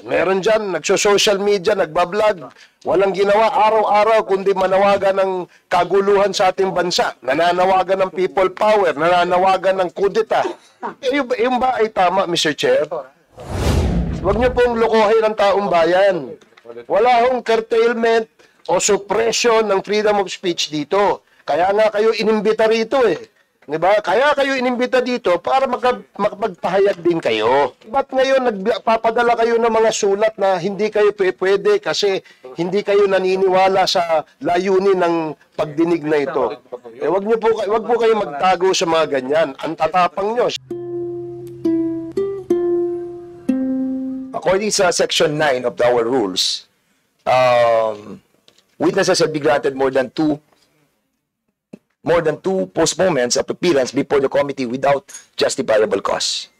Meron dyan, nagso-social media, nagbablog. Walang ginawa araw-araw kundi manawagan ng kaguluhan sa ating bansa. Nananawagan ng people power, nananawagan ng kudeta. Yung ba ay tama, Mr. Chair? Huwag niyo pong lokohin ang taong bayan. Wala hong curtailment o suppression ng freedom of speech dito. Kaya nga kayo inimbita rito eh. Diba? Kaya kayo inimbita dito para makapagpahayag din kayo. Ba't ngayon nagpapadala kayo ng mga sulat na hindi kayo pwede kasi hindi kayo naniniwala sa layunin ng pagdinig na ito? Eh, wag po kayo magtago sa mga ganyan. Ang tatapang nyo. According sa Section 9 of our rules, witnesses have been granted more than two postponements of appearance before the committee without justifiable cause.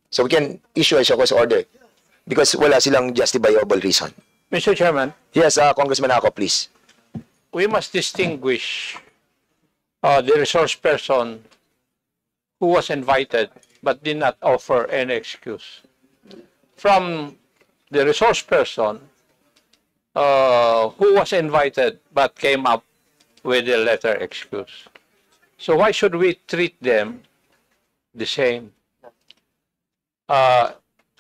So we can issue a show cause order because wala silang justifiable reason. Mr. Chairman. Yes, Congressman Ako, please. We must distinguish the resource person who was invited but did not offer any excuse from the resource person who was invited but came up with a letter excuse. So why should we treat them the same?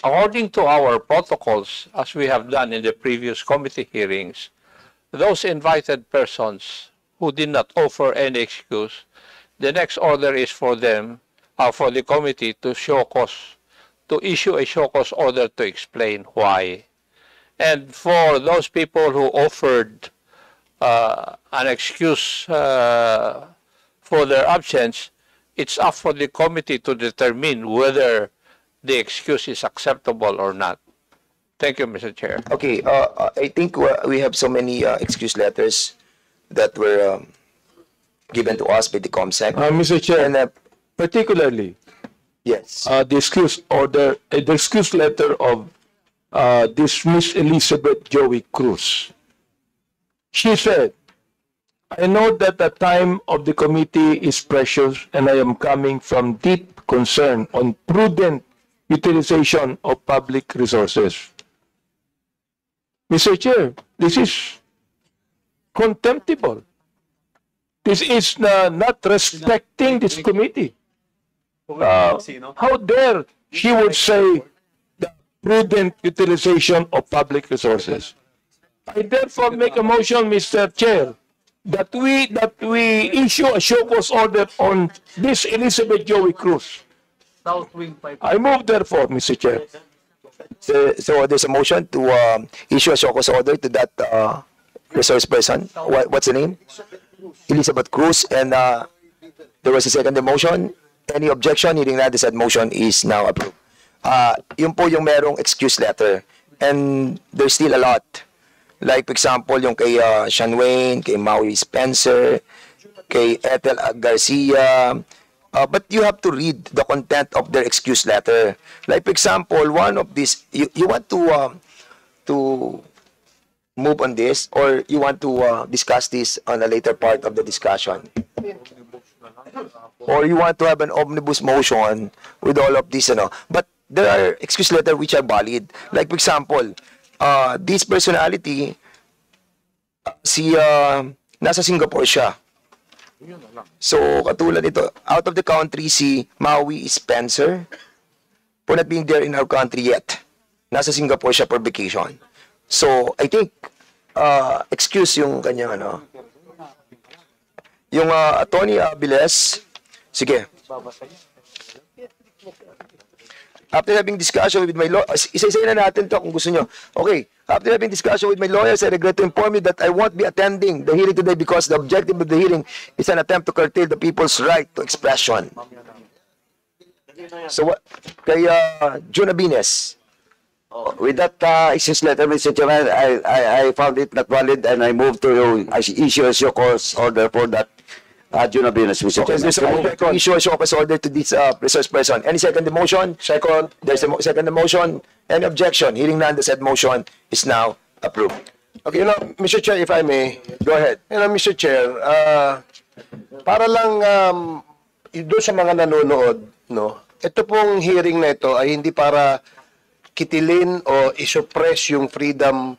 According to our protocols, as we have done in the previous committee hearings, those invited persons who did not offer any excuse, the next order is for them, for the committee to show cause, to issue a show cause order to explain why. And for those people who offered an excuse for their absence, it's up for the committee to determine whether the excuse is acceptable or not. Thank you, Mr. Chair. Okay, I think we have so many excuse letters that were given to us by the COMSEC. Mr. Chair, And, particularly, yes. the excuse order, the excuse letter of this Miss Elizabeth Joey Cruz. She said, I know that the time of the committee is precious and I am coming from deep concern on prudent utilization of public resources. Mr. Chair, this is contemptible. This is not respecting this committee. How dare she would say the prudent utilization of public resources? I therefore make a motion, Mr. Chair, that we issue a show cause order on this Elizabeth Joey Cruz. I move therefore, Mr. Chair. So there's a motion to issue a show cause order to that resource person. What's the name? Elizabeth Cruz. And there was a second motion. Any objection? Hearing that, the said motion is now approved. Yun po yung merong excuse letter. And there's still a lot. Like, for example, yung kay Sean Wayne, kay Maui Spencer, kay Ethel Garcia. But you have to read the content of their excuse letter. Like, for example, one of these, you want to move on this, or you want to discuss this on a later part of the discussion? Or you want to have an omnibus motion with all of this, But there are excuse letters which are valid. Like, for example, this personality, nasa Singapore siya. So, katulad nito, out of the country, si Maui Spencer, for not being there in our country yet. Nasa Singapore siya for vacation. So, I think, excuse yung kanyang, yung Tony Abiles, sige. After having discussion with my lawyer, isa-isa na natin to kung gusto nyo. Okay, after having discussion with my lawyers, I regret to inform you that I won't be attending the hearing today because the objective of the hearing is an attempt to curtail the people's right to expression. So, kay June Abines. With that excuse letter, Mr. Chairman, I found it not valid and I moved to issue a show cause order for that June Abines, Mr. Okay, Chairman. there's a issue a show cause order to this resource person. Any second motion? Second. There's a second motion. Any objection? Hearing none, the said motion is now approved. Okay, Mr. Chair, if I may, go ahead. Mr. Chair, para lang doon sa mga nanonood, ito pong hearing na ito ay hindi para kitilin o isuppress yung freedom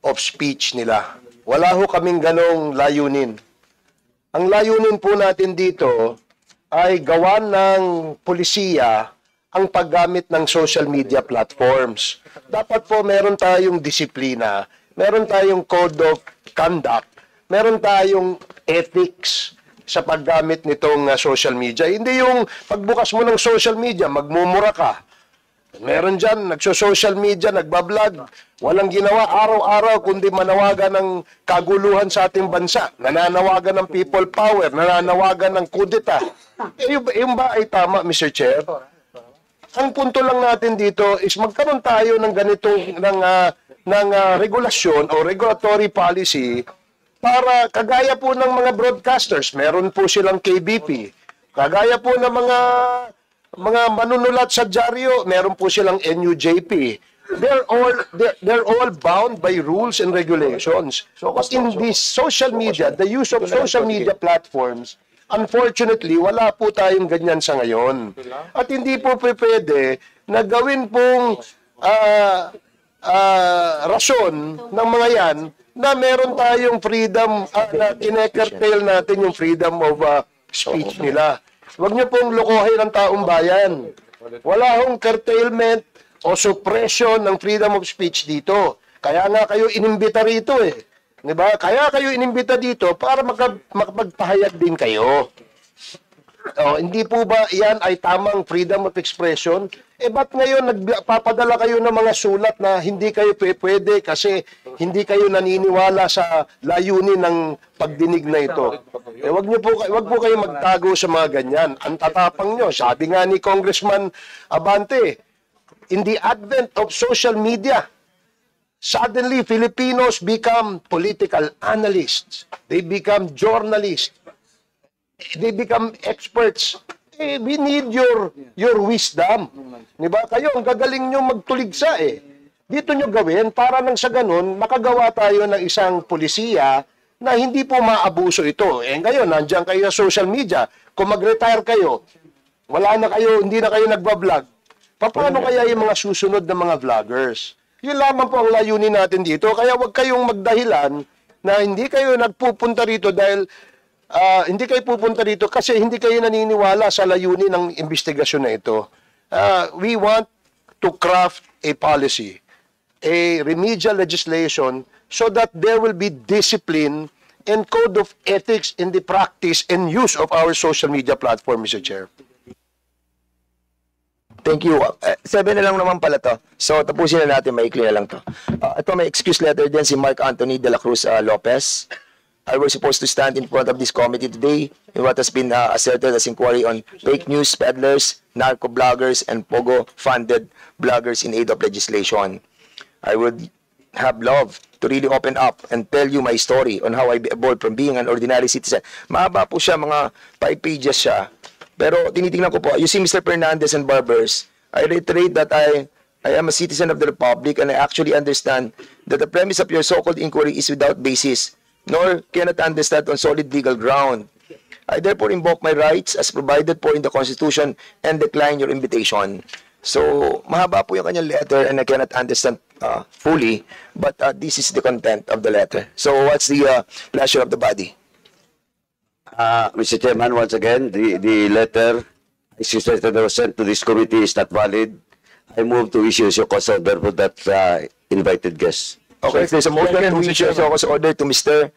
of speech nila. Wala ho kaming ganong layunin. Ang layunin po natin dito ay gawan ng polisiya ang paggamit ng social media platforms. Dapat po meron tayong disiplina, meron tayong code of conduct, meron tayong ethics sa paggamit nitong social media. Hindi yung pagbukas mo ng social media, magmumura ka. Meron dyan, nagso-social media, nagbablog, walang ginawa araw-araw kundi manawagan ng kaguluhan sa ating bansa, nananawagan ng people power, nananawagan ng kudeta. Yung ba ay tama, Mr. Chair? Ang punto lang natin dito is magkaroon tayo ng ganitong regulasyon o regulatory policy para kagaya po ng mga broadcasters, meron po silang KBP, kagaya po ng mga manunulat sa dyaryo, meron po silang NUJP. They're all bound by rules and regulations. But in this social media, the use of social media platforms, unfortunately, wala po tayong ganyan sa ngayon. At hindi po pwede na gawin pong rason ng mga yan na meron tayong freedom, na kinekertail natin yung freedom of speech nila. Huwag niyo pong lokohin ang taong bayan. Wala hong curtailment o suppression ng freedom of speech dito. Kaya nga kayo inimbita rito eh. Diba? Kaya kayo inimbita dito para makapagpahayag din kayo. Hindi po ba yan ay tamang freedom of expression? Ba't ngayon nagpapadala kayo ng mga sulat na hindi kayo pwede kasi hindi kayo naniniwala sa layunin ng pagdinig na ito? Wag po kayo magtago sa mga ganyan. Ang tatapang nyo. Sabi nga ni Congressman Abante, in the advent of social media, suddenly Filipinos become political analysts. They become journalists. They become experts. We need your wisdom. Diba? Kayo, ang gagaling nyo magtuligsa eh. Dito nyo gawin para nang sa ganun, makagawa tayo ng isang polisiya na hindi po maabuso ito. Ngayon, nandiyan kayo sa social media. Kung mag-retire kayo, hindi na kayo nagbablog. Paano kaya yung mga susunod na mga vloggers? Yun lamang po ang layunin natin dito. Kaya wag kayong magdahilan na hindi kayo nagpupunta rito dahil hindi kayo pupunta dito kasi hindi kayo naniniwala sa layunin ng investigasyon na ito. We want to craft a policy, a remedial legislation so that there will be discipline and code of ethics in the practice and use of our social media platform, Mr. Chair. Thank you. 7 na lang naman pala to. So, tapusin na natin. Maikli na lang to. Ito may excuse letter din si Mark Anthony de la Cruz Lopez. I was supposed to stand in front of this committee today in what has been asserted as inquiry on fake news peddlers, narco-bloggers, and POGO-funded bloggers in aid of legislation. I would have loved to really open up and tell you my story on how I evolved from being an ordinary citizen. Mahaba po siya, mga 5 pages siya. Pero tinitingnan ko po, you see Mr. Fernandez and Barbers, I reiterate that I am a citizen of the Republic and I actually understand that the premise of your so-called inquiry is without basis, nor cannot understand on solid legal ground. I therefore invoke my rights as provided for in the Constitution and decline your invitation. So, mahaba po yung kanyang letter and I cannot understand fully, but this is the content of the letter. So, what's the pleasure of the body? Mr. Chairman, once again, the letter that was sent to this committee is not valid. I move to issue a cause order for that invited guest. Okay, if there's a motion to issue a cause order to Mr.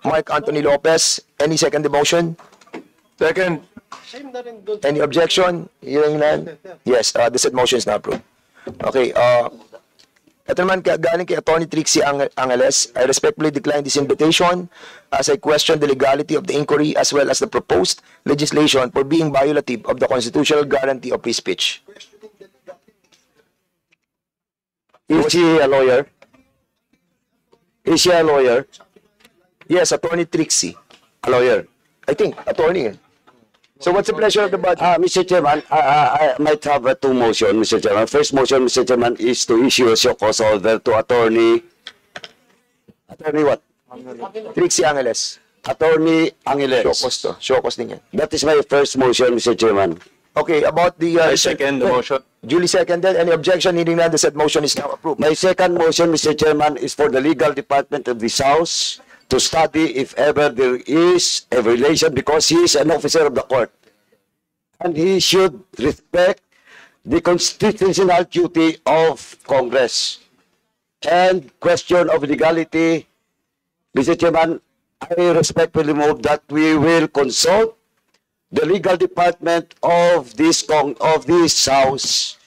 Mark Anthony Lopez, any second the motion? Second. Any objection? Hearing none? Yes, the said motion is now approved. Okay, ito naman galing kay Attorney Trixie Angeles. I respectfully decline this invitation as I question the legality of the inquiry as well as the proposed legislation for being violative of the constitutional guarantee of free speech. Is she a lawyer? Is she a lawyer? Yes, Attorney Trixie. A lawyer. I think, attorney. So what's the pleasure of the body? Mr. Chairman, I might have two motions, Mr. Chairman. First motion, Mr. Chairman, is to issue a show cause order to Attorney what? Trixie Angeles. Attorney Angeles. Show cause din yan. That is my first motion, Mr. Chairman. Okay, about the... I second the motion. Duly seconded. Any objection? Hearing none, the said motion is now approved. My second motion, Mr. Chairman, is for the legal department of this House to study if ever there is a violation, because he is an officer of the court. And he should respect the constitutional duty of Congress. And question of legality, Mr. Chairman, I respectfully move that we will consult the legal department of this House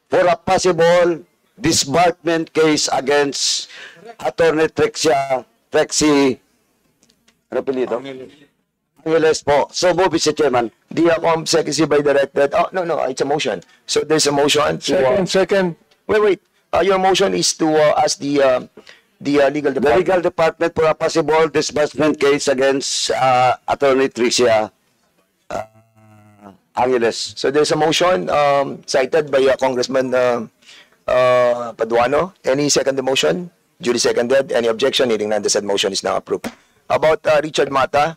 for a possible disbarment case against Attorney Trexie, ano apelyido? Angeles po. So move, Mr. Chairman. The COMSEC is hereby directed. Oh, no, it's a motion. So there's a motion to... Second. Wait. Your motion is to ask the legal The department. legal department for a possible disbursement case against Attorney Tricia Angeles. So there's a motion cited by Congressman Paduano. Any second the motion? Duly seconded. Any objection? Hearing none, the said motion is now approved. About Richard Mata,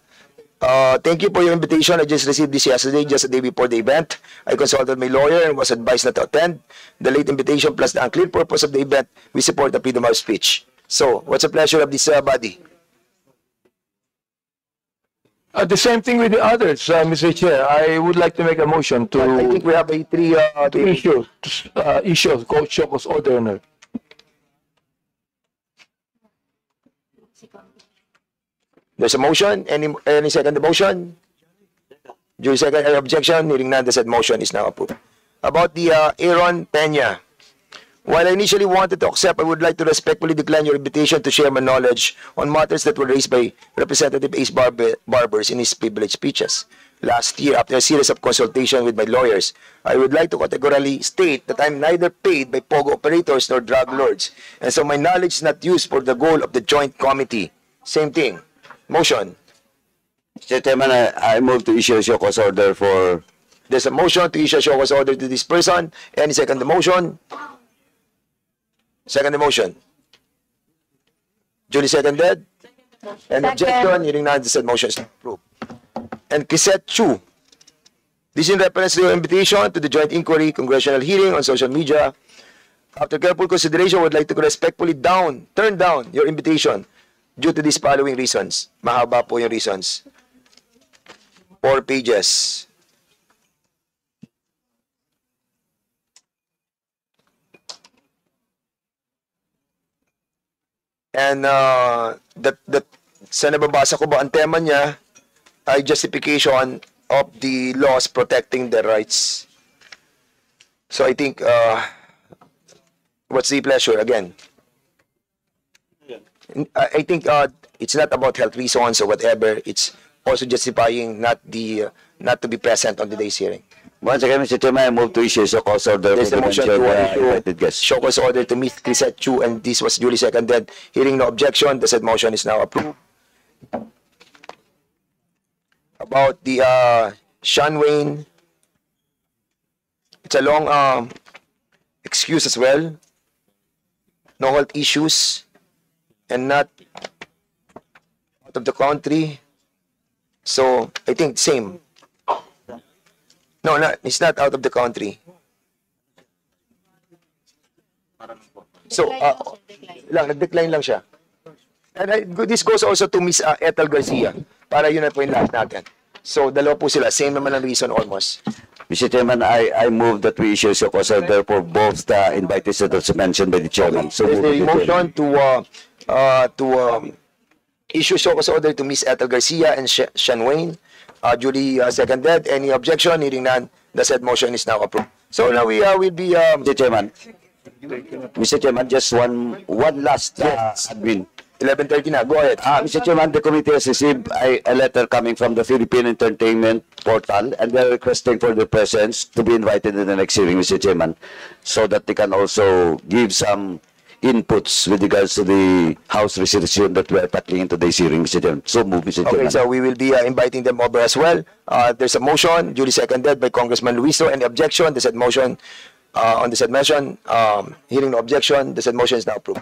thank you for your invitation. I just received this yesterday, just a day before the event. I consulted my lawyer and was advised not to attend. The late invitation plus the unclear purpose of the event, we support the freedom of speech. So, what's the pleasure of this body? The same thing with the others, Mr. Chair. I would like to make a motion I to think we have a issue show cause order on her. There's a motion. Any second the motion? Duly second. Any objection? Hearing none, the said motion is now approved. About the Aaron Peña. While I initially wanted to accept, I would like to respectfully decline your invitation to share my knowledge on matters that were raised by Representative Ace Barbers in his privileged speeches. Last year, after a series of consultation with my lawyers, I would like to categorically state that I'm neither paid by POGO operators nor drug lords, and so my knowledge is not used for the goal of the joint committee. Same thing. Motion. Mr. Chairman, I move to issue a show cause order for... There's a motion to issue a show cause order to this person. Any second the motion? Second the motion. Duly seconded. And objection, hearing none, the said motion is approved. And Kisette Chu. This in reference to your invitation to the joint inquiry congressional hearing on social media. After careful consideration, I would like to respectfully turn down your invitation due to these following reasons. Mahaba po yung reasons. 4 pages. And sa nababasa ko ba, ang tema niya ay justification of the laws protecting their rights. So I think, what's the pleasure again? I think it's not about health reasons or whatever. It's also justifying not to be present on today's hearing. Once again, Mr. Chairman, I move to issue a show cause order There's for a the motion mentioned to invited guests. show cause order to Ms. Chrisette Chu, and this was duly seconded. Hearing no objection, the said motion is now approved. About the Sean Wayne, it's a long excuse as well. No health issues and not out of the country. So I think same. No, it's not out of the country. So, nag-decline lang siya. And this goes also to Miss Ethel Garcia. Para yun na po yung lahat natin. So, dalawa po sila. Same naman ang reason almost. Mr. Chairman, I move that we issue a show cause order for both the invitees that was mentioned by the chairman. So There's a move, Mr. Chairman. motion to issue show cause order to Miss Ethel Garcia and Sean Wayne. Duly seconded. Any objection? Hearing none, the said motion is now approved. So now we will be... Mr. Chairman, just one last admin. 11:30 na. Go ahead. Mr. Chairman, the committee has received a letter coming from the Philippine Entertainment Portal, and they're requesting for the presence to be invited in the next hearing, Mr. Chairman, so that they can also give some inputs with regards to the House resolution that we're tackling in today's hearing, Mr. Chairman. So move, Mr. Okay, Chairman. so we will be inviting them over as well. There's a motion, duly seconded by Congressman Luiso. Any objection? The said motion on the said motion, hearing no objection, the said motion is now approved.